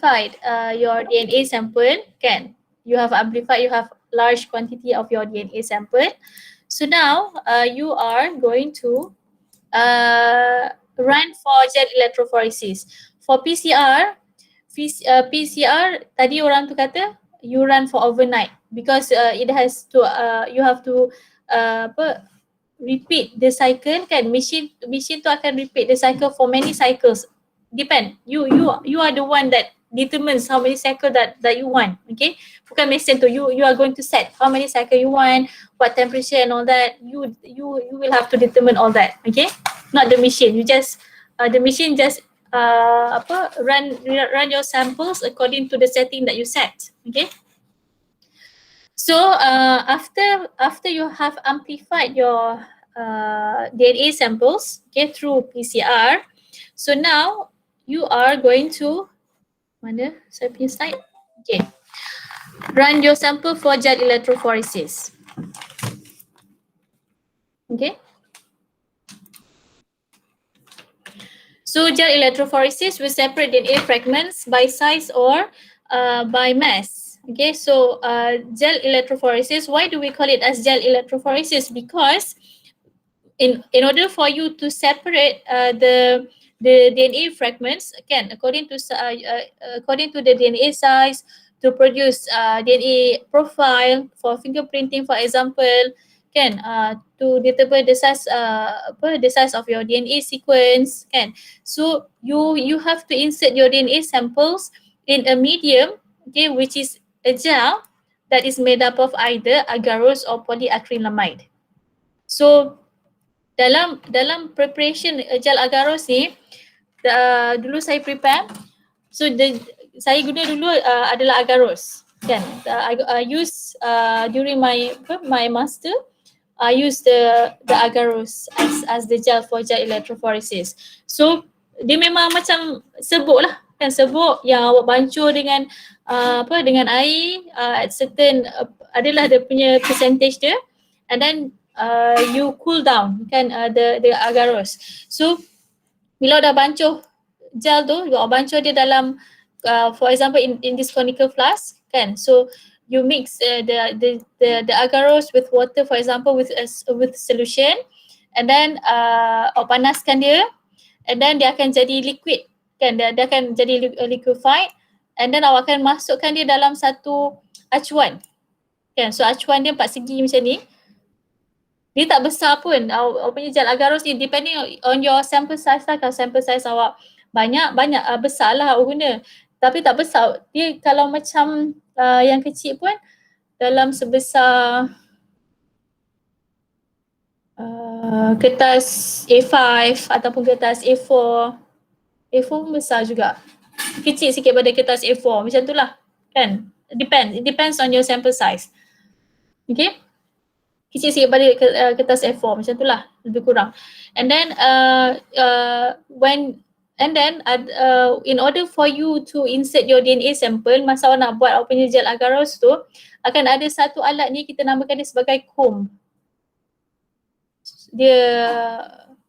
amplified your DNA sample, kan? You have amplified, you have large quantity of your DNA sample. So now you are going to run for gel electrophoresis. For PCR, PCR tadi orang tu kata you run for overnight because it has to you have to repeat the cycle, kan? Machine tu akan repeat the cycle for many cycles. Depend. You are the one that determines how many cycle that you want. Okay, bukan mesin tu. You are going to set how many cycle you want, what temperature and all that. You will have to determine all that. Okay, not the machine. You just the machine just run your samples according to the setting that you set. Okay. So after you have amplified your DNA samples, okay, through PCR, so now you are going to mana saya punya slide? Okay, run your sample for gel electrophoresis. Okay. So gel electrophoresis will separate DNA fragments by size or by mass. Okay, so gel electrophoresis, why do we call it as gel electrophoresis? Because in order for you to separate the DNA fragments, again, according to the DNA size, to produce DNA profile for fingerprinting, for example, kan, to determine the size the size of your DNA sequence, kan. So you have to insert your DNA samples in a medium, okay, which is a gel that is made up of either agarose or polyacrylamide. So dalam preparation gel agarose ni, dulu saya prepare, so saya guna dulu adalah agarose, kan. I use during my master, I use the agarose as the gel for gel electrophoresis. So dia memang macam serbuk lah, kan, serbuk yang awak bancur dengan dengan air at certain adalah dia punya percentage dia, and then you cool down, kan, the agarose. So bila dah bancuh gel tu, awak bancur dia dalam for example in this conical flask, kan. So you mix the agarose with water, for example with solution, and then awak panaskan dia, and then dia akan jadi liquid, kan, dia akan jadi liquefied, and then awak akan masukkan dia dalam satu acuan, kan. So acuan dia 4 segi macam ni. Dia tak besar pun, awak punya gel agarose ni, depending on your sample size lah. Kalau sample size awak banyak besar lah awak guna. Tapi tak besar, dia kalau macam yang kecil pun dalam sebesar kertas A5 ataupun kertas A4. A4 pun besar juga, kecil sikit pada kertas A4, macam tu lah, kan. It depends on your sample size. Okay, kecil sikit pada kertas A4, macam tu lah, lebih kurang. And then in order for you to insert your DNA sample, masa awak nak buat awak punya gel agarose tu, akan ada satu alat ni, kita namakan dia sebagai comb.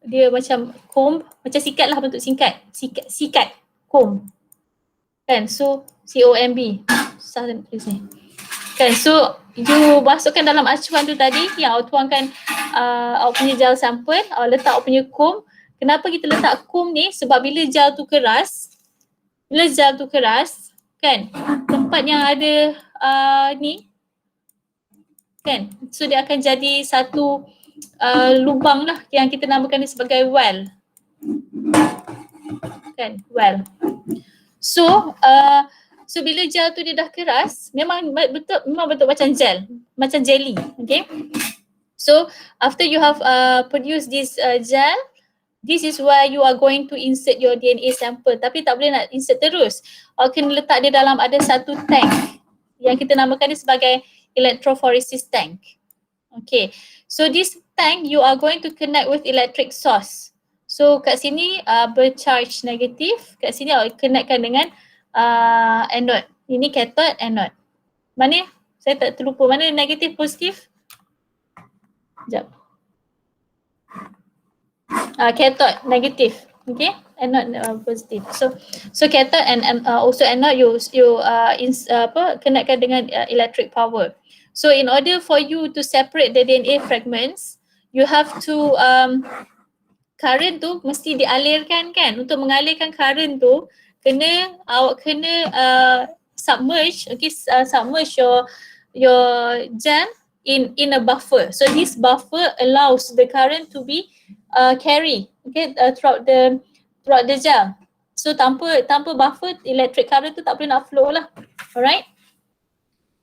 Dia macam comb, macam sikat lah, bentuk sikat comb, kan. So C-O-M-B, susah nak tulis ni, kan. So you masukkan dalam acuan tu tadi yang awak tuangkan awak punya gel sample, awak letak awak punya comb. Kenapa kita letak comb ni? Sebab bila gel tu keras, kan, tempat yang ada ni, kan, so dia akan jadi satu lubang lah yang kita namakan dia sebagai well, kan, well. So bila gel tu dia dah keras, memang betul macam gel, macam jelly, okay. So after you have produced this gel, this is where you are going to insert your DNA sample. Tapi tak boleh nak insert terus. Awak kena letak dia dalam ada satu tank yang kita namakan dia sebagai Electrophoresis Tank. Okay, so this tank you are going to connect with electric source. So kat sini bercharge negatif, kat sini awak connectkan dengan anode. Ini cathode, anode. Mana? Saya tak terlupa. Mana negatif, positif? Sekejap. Cathode, negatif. Okay, anode positif. So cathode and also anode apa kenatkan dengan electric power. So in order for you to separate the DNA fragments, you have to current tu mesti dialirkan kan. Untuk mengalirkan current tu awak kena submerge, okay, submerge your gel in a buffer. So this buffer allows the current to be carry, okay, throughout the gel. So tanpa buffer, electric current tu tak boleh nak flow lah. Alright.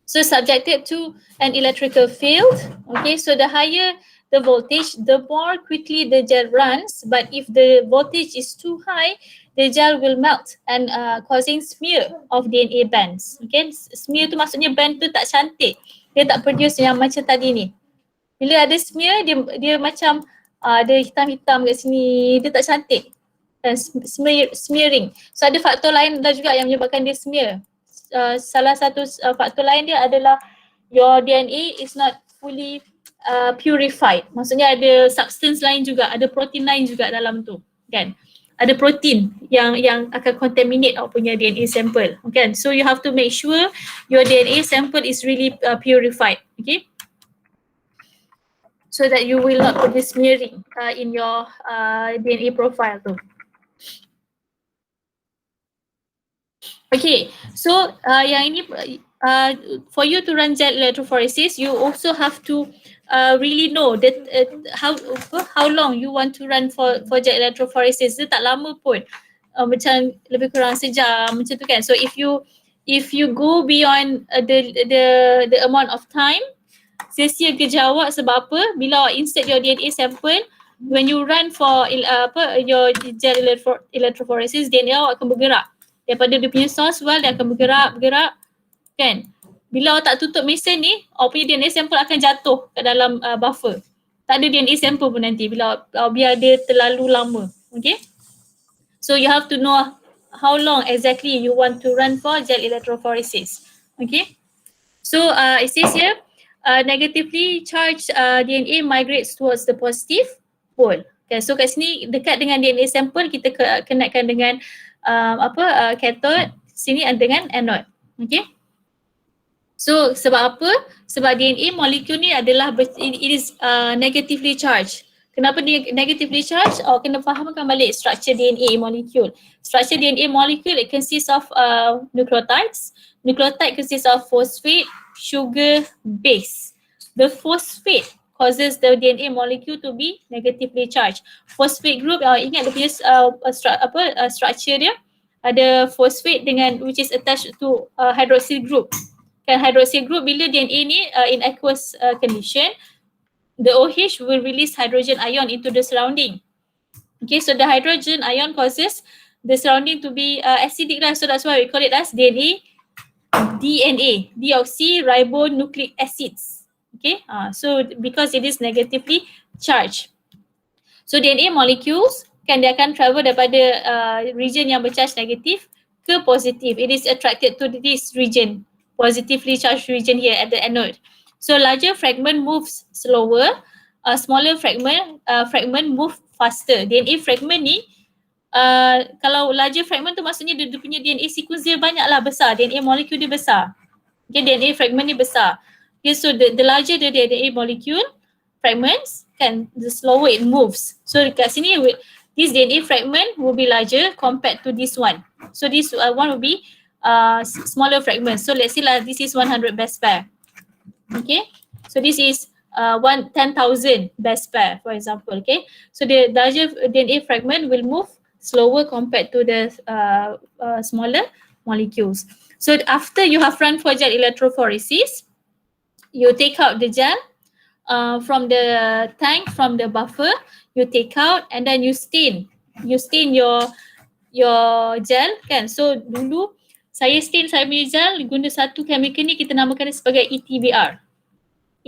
So subjected to an electrical field, okay, so the higher the voltage, the more quickly the gel runs. But if the voltage is too high, the gel will melt and causing smear of DNA bands. Okay, smear tu maksudnya band tu tak cantik. Dia tak produce yang macam tadi ni. Bila ada smear, dia macam ada hitam-hitam kat sini, dia tak cantik. Dan smearing. So ada faktor lain juga yang menyebabkan dia smear. Salah satu faktor lain dia adalah your DNA is not fully purified. Maksudnya ada substance lain juga, ada protein lain juga dalam tu, kan? Ada protein yang akan contaminate awak punya DNA sample, kan? So you have to make sure your DNA sample is really purified, okay? So that you will not produce smearing in your DNA profile tu. Okay, so yang ini for you to run gel electrophoresis, you also have to really know that how long you want to run for gel electrophoresis. Dia tak lama pun, macam lebih kurang sejam macam tu kan. So if you go beyond the amount of time, sia-sia kerja awak. Sebab apa? Bila awak insert your DNA sample, when you run for your gel electrophoresis, DNA awak akan bergerak. Daripada dia punya source well, dia akan bergerak kan. Bila awak tak tutup mesin ni, awak punya DNA sample akan jatuh kat dalam buffer. Tak ada DNA sample pun nanti bila awak biar dia terlalu lama. Okay. So you have to know how long exactly you want to run for gel electrophoresis. Okay. So it says here, negatively charged DNA migrates towards the positive pole. Okay, so kat sini dekat dengan DNA sample, kita kenatkan dengan cathode, sini dengan anode. Okay. So sebab apa? Sebab DNA molekul ni adalah it is negatively charged. Kenapa dia negatively charged? Kena fahamkan balik structure DNA molecule. Structure DNA molecule, it consists of nucleotides. Nucleotide consists of phosphate, sugar, base. The phosphate causes the DNA molecule to be negatively charged. Phosphate group, ingat dia punya structure dia, ada phosphate dengan which is attached to hydroxyl group. Kan hydroxyl group, bila DNA ni in aqueous condition, the OH will release hydrogen ion into the surrounding. Okay, so the hydrogen ion causes the surrounding to be acidic lah. So that's why we call it as DNA, deoxyribonucleic acids. Okay, so because it is negatively charged. So DNA molecules kan dia akan travel daripada region yang bercharge negatif ke positif. It is attracted to this region, positively charged region here at the anode. So larger fragment moves slower, smaller fragment move faster. DNA fragment ni, kalau larger fragment tu maksudnya dia punya DNA sequence dia banyaklah besar, DNA molecule dia besar. Okay, DNA fragment ni besar. Okay, so the larger the DNA molecule fragments, kan, the slower it moves. So kat sini, this DNA fragment will be larger compared to this one. So this one will be smaller fragments. So let's say lah, this is 100 base pair. Okay, so this is 10,000 base pair, for example. Okay, so the larger DNA fragment will move slower compared to the smaller molecules. So after you have run for gel electrophoresis, you take out the gel from the tank, from the buffer, you take out and then you stain your gel kan. So dulu saya stain saya punya gel guna satu chemical ni, kita namakan dia sebagai ETBr,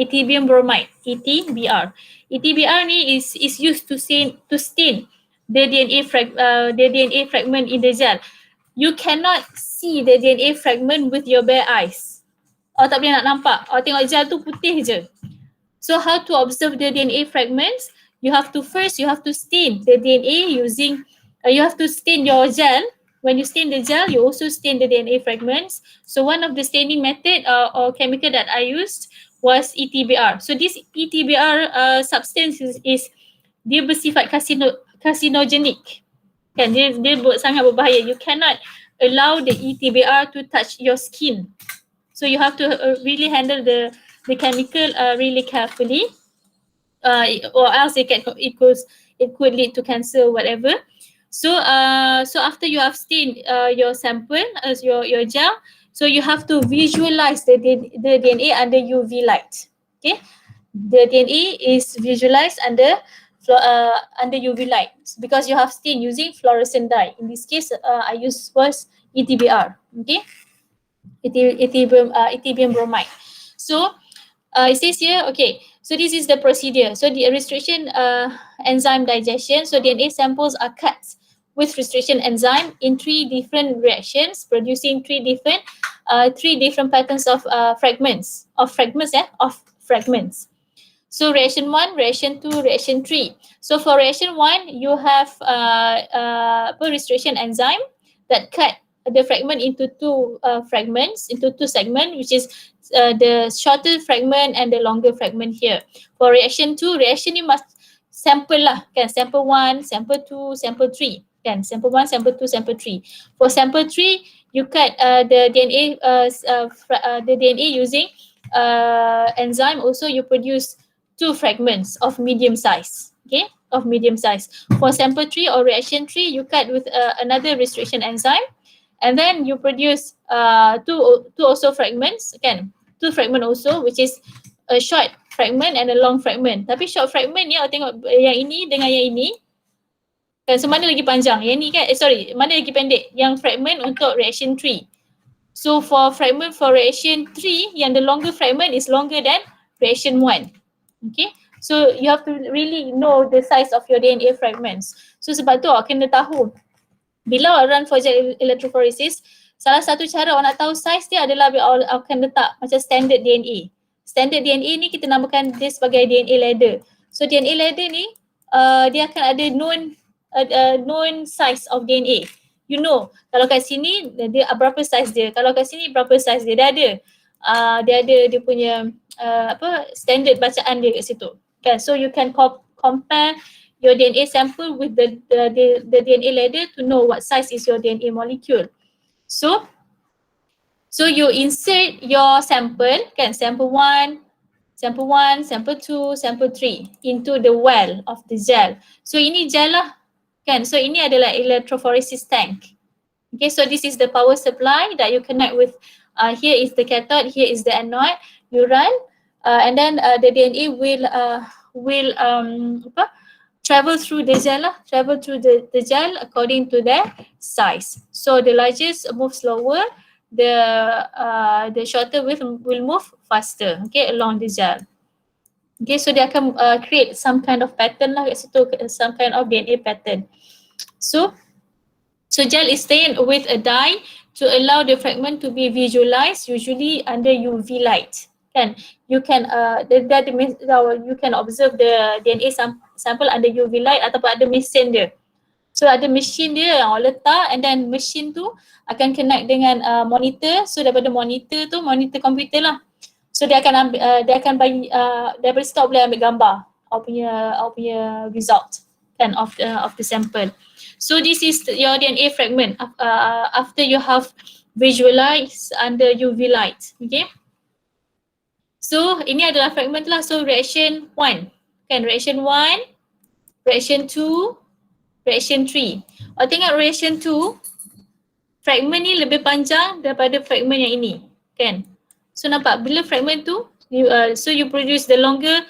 ethibium bromide, ETBr. ETBr ni is used to stain the DNA fragment in the gel. You cannot see the DNA fragment with your bare eyes. Tak boleh nak nampak. Tengok gel tu putih je. So how to observe the DNA fragments? You have to stain the DNA using you have to stain your gel. When you stain the gel, you also stain the DNA fragments. So one of the staining method or chemical that I used was ETBR. So this ETBR substance is dia bersifat carcinogenic. Kan, dia sangat berbahaya. You cannot allow the ETBR to touch your skin. So you have to really handle the chemical really carefully, or else it could lead to cancer, whatever. So so after you have stained your sample as your gel, so you have to visualize the DNA under UV light. Okay, the DNA is visualized under UV light because you have stained using fluorescent dye. In this case, I use was ETBR. Okay, ethibium bromide. So it says here, okay, so this is the procedure. So the restriction enzyme digestion. So DNA samples are cut with restriction enzyme in 3 different reactions, producing 3 different patterns of fragments. So reaction 1, reaction 2, reaction 3. So for reaction 1, you have restriction enzyme that cut the fragment into 2 fragments, into 2 segments, which is the shorter fragment and the longer fragment here. For reaction 2, reaction you must sample lah, kan? Sample 1, sample 2, sample 3. Kan? Sample 1, sample 2, sample 3. For sample 3, you cut the DNA using enzyme. Also, you produce 2 fragments of medium size. Okay, of medium size. For sample 3 or reaction 3, you cut with another restriction enzyme, and then you produce two also fragments, kan? 2 fragment also, which is a short fragment and a long fragment. Tapi short fragment ni, awak tengok yang ini dengan yang ini, kan? So mana lagi panjang? Yang ni kan? Mana lagi pendek? Yang fragment untuk reaction 3. So for fragment for reaction 3, yang the longer fragment is longer than reaction 1. Okay, so you have to really know the size of your DNA fragments. So sebab tu awak kena tahu, bila awak run for gel electrophoresis, salah satu cara awak nak tahu size dia adalah awak akan letak macam standard DNA. Standard DNA ni kita namakan dia sebagai DNA ladder. So DNA ladder ni dia akan ada known size of DNA. You know, kalau kat sini dia berapa size dia, kalau kat sini berapa size dia, dia ada dia punya standard bacaan dia kat situ. Okay, so you can compare your DNA sample with the DNA ladder to know what size is your DNA molecule. So you insert your sample, kan, sample 1, sample 2, sample 3 into the well of the gel. So ini gel lah, kan. So ini adalah electrophoresis tank. Okay, so this is the power supply that you connect with. Here is the cathode, here is the anode. You run, and then the DNA will travel through the gel, the gel according to their size. So the largest move slower, the shorter will move faster. Okay, along the gel. Okay, so dia akan create some kind of pattern lah kat situ, some kind of DNA pattern. So gel is stained with a dye to allow the fragment to be visualized, usually under UV light. Kan, you can you can observe the DNA sample under UV light ataupun ada mesin dia. So ada mesin dia yang awak letak, and then mesin tu akan connect dengan monitor. So daripada monitor tu, monitor komputer lah. So dia akan bagi daripada situ boleh ambil gambar awak punya result, kan, of the sample. So this is your DNA fragment after you have visualized under UV light. Okay. So ini adalah fragment lah. So reaction 1, kan, reaction 1, reaction 2, reaction 3. Awak tengok reaction 2, fragment ni lebih panjang daripada fragment yang ini, kan. So nampak bila fragment tu, so you produce the longer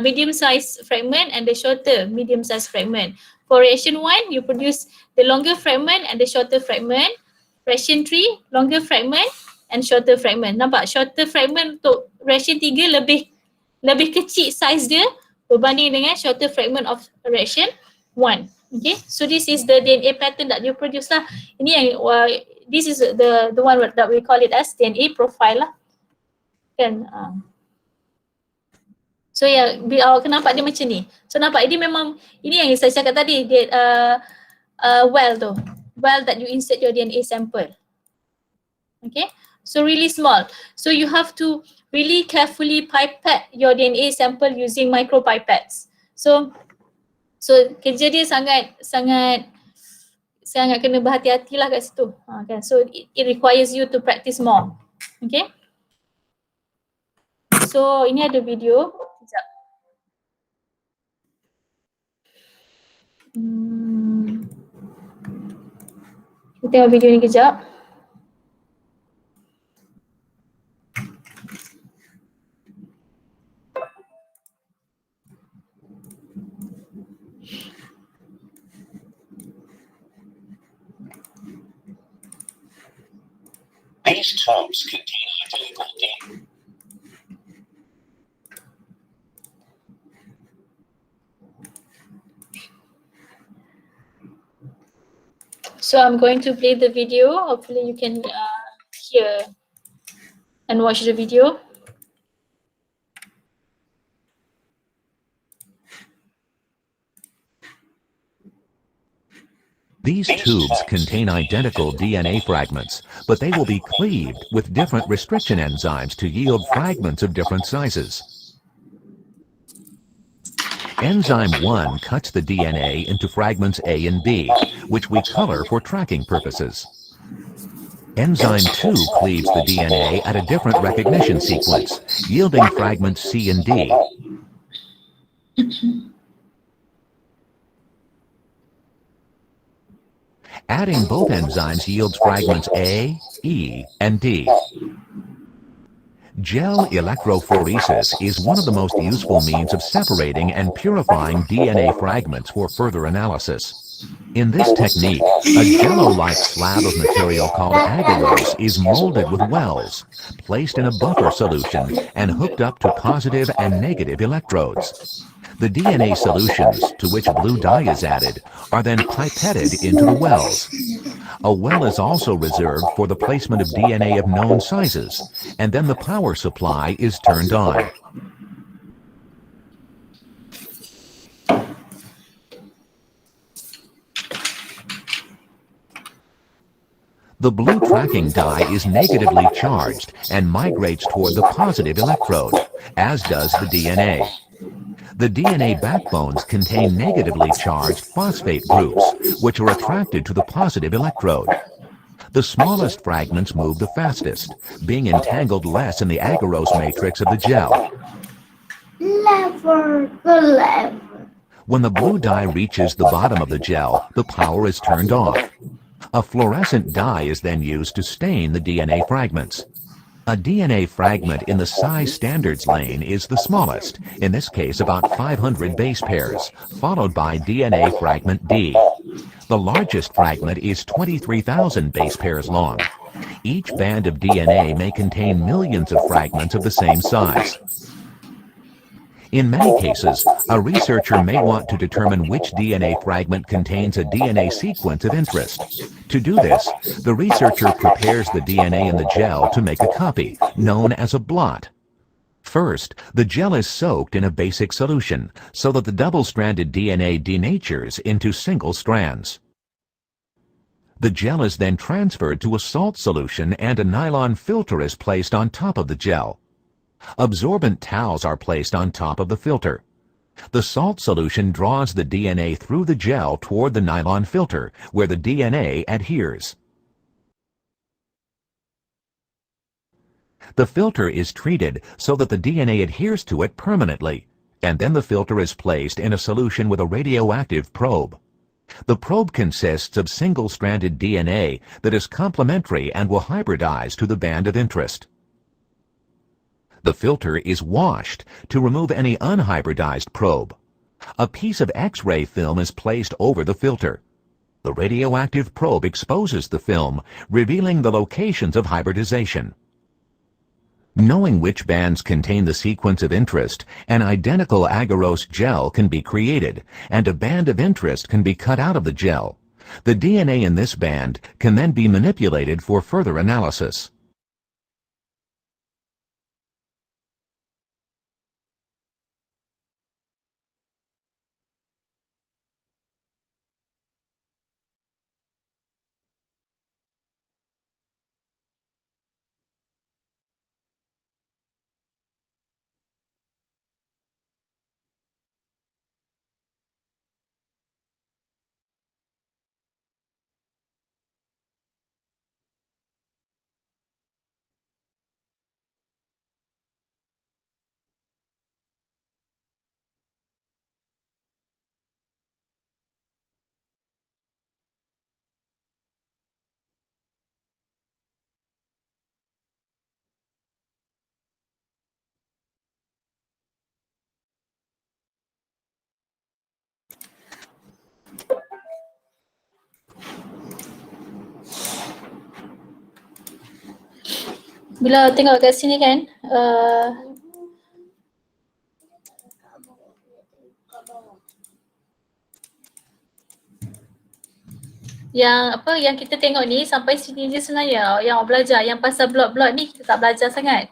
medium size fragment and the shorter medium size fragment. For reaction 1, you produce the longer fragment and the shorter fragment. Reaction 3, longer fragment and shorter fragment. Nampak shorter fragment untuk reaction 3 lebih kecil size dia berbanding dengan shorter fragment of reaction 1. Okay, so this is the DNA pattern that you produce lah. Ini yang this is the one that we call it as DNA profile lah, kan. So awak kena nampak dia macam ni. So nampak ini memang, ini yang saya cakap tadi, dia well though, well that you insert your DNA sample. Okay, so really small. So you have to really carefully pipette your DNA sample using micropipettes. So kerja dia sangat sangat sangat kena berhati-hatilah kat situ. Kan? So it requires you to practice more. Okay. So ini ada video. Sekejap. Kita tengok video ni kejap. These tubes contain identical DNA. So I'm going to play the video. Hopefully you can hear and watch the video. These tubes contain identical DNA fragments, but they will be cleaved with different restriction enzymes to yield fragments of different sizes. Enzyme 1 cuts the DNA into fragments A and B, which we color for tracking purposes. Enzyme 2 cleaves the DNA at a different recognition sequence, yielding fragments C and D. Adding both enzymes yields fragments A, E, and D. Gel electrophoresis is one of the most useful means of separating and purifying DNA fragments for further analysis. In this technique, a jello-like slab of material called agarose is molded with wells, placed in a buffer solution, and hooked up to positive and negative electrodes. The DNA solutions, to which blue dye is added, are then pipetted into the wells. A well is also reserved for the placement of DNA of known sizes, and then the power supply is turned on. The blue tracking dye is negatively charged and migrates toward the positive electrode, as does the DNA. The DNA backbones contain negatively charged phosphate groups, which are attracted to the positive electrode. The smallest fragments move the fastest, being entangled less in the agarose matrix of the gel. When the blue dye reaches the bottom of the gel, the power is turned off. A fluorescent dye is then used to stain the DNA fragments. A DNA fragment in the size standards lane is the smallest, in this case about 500 base pairs, followed by DNA fragment D. The largest fragment is 23,000 base pairs long. Each band of DNA may contain millions of fragments of the same size. In many cases, a researcher may want to determine which DNA fragment contains a DNA sequence of interest. To do this, the researcher prepares the DNA in the gel to make a copy, known as a blot. First, the gel is soaked in a basic solution, so that the double-stranded DNA denatures into single strands. The gel is then transferred to a salt solution and a nylon filter is placed on top of the gel. Absorbent towels are placed on top of the filter. The salt solution draws the DNA through the gel toward the nylon filter, where the DNA adheres. The filter is treated so that the DNA adheres to it permanently, and then the filter is placed in a solution with a radioactive probe. The probe consists of single-stranded DNA that is complementary and will hybridize to the band of interest. The filter is washed to remove any unhybridized probe. A piece of X-ray film is placed over the filter. The radioactive probe exposes the film, revealing the locations of hybridization. Knowing which bands contain the sequence of interest, an identical agarose gel can be created, and a band of interest can be cut out of the gel. The DNA in this band can then be manipulated for further analysis. Bila tengok kat sini kan, yang apa yang kita tengok ni sampai sini je sebenarnya yang awak belajar. Yang pasal blok-blok ni kita tak belajar sangat.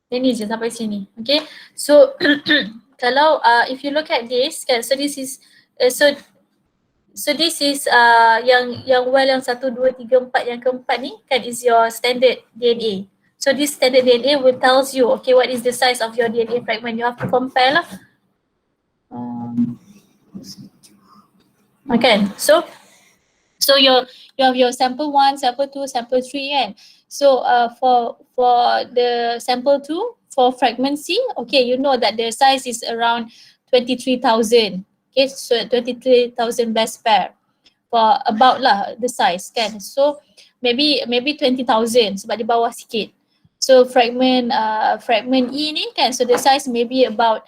Yang ni je sampai sini. Okay. So kalau if you look at this kan, so this is so this is yang well yang 1, 2, 3, 4 yang keempat ni kan is your standard DNA. So this standard DNA will tells you okay what is the size of your DNA fragment. You have to compare lah. Okay. So you have your sample 1, sample 2, sample 3 kan. So for the sample 2 for fragment C, okay, you know that the size is around 23,000. Okay, so 23,000 base pair for about lah the size kan. So maybe 20,000 sebab di bawah sikit. So fragment E ni kan, so the size maybe about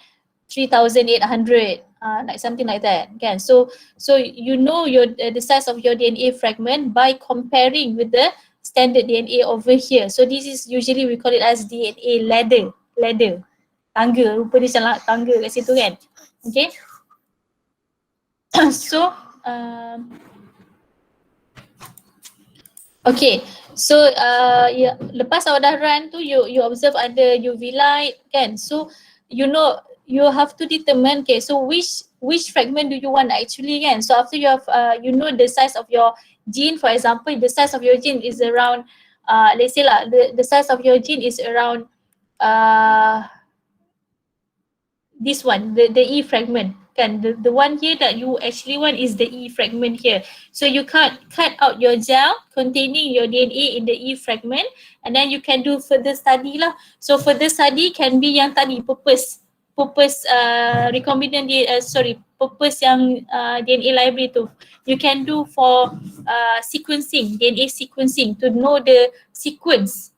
3,800, like something like that kan. So you know your the size of your DNA fragment by comparing with the standard DNA over here. So this is usually we call it as DNA ladder. Tangga, rupa dia macam tangga kat situ kan. Okay. So okay. So ya, lepas awak dah run tu you observe ada UV light kan. So you know you have to determine okay so which fragment do you want actually kan. So after you have you know the size of your gene, for example the size of your gene is around let's say lah the size of your gene is around this one, the E fragment kan, the one here that you actually want is the E fragment here. So you can't cut out your gel containing your DNA in the E fragment and then you can do further study lah. So further study can be yang tadi purpose recombinant purpose yang DNA library tu. You can do for sequencing, DNA sequencing to know the sequence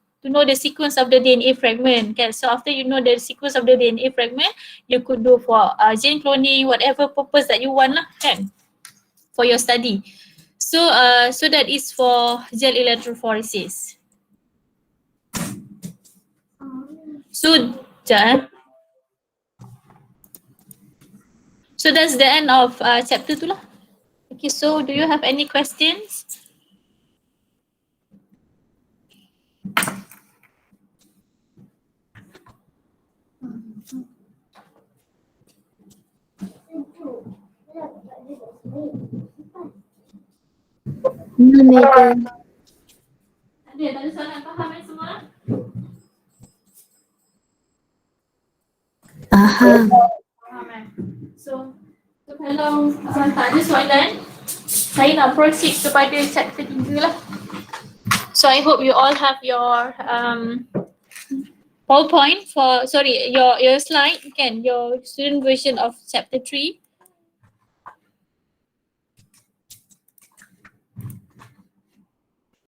of the DNA fragment kan. So after you know the sequence of the DNA fragment, you could do for gene cloning, whatever purpose that you want lah kan for your study. So so that is for gel electrophoresis. So so that's the end of chapter tu lah. Okay, so do you have any questions? Madam. Tak ada soalan, faham semua? Faham. Faham. So kalau tak ada soalan, saya nak proceed kepada chapter 3 lah. So I hope you all have your PowerPoint for your slide kan, your student version of chapter 3.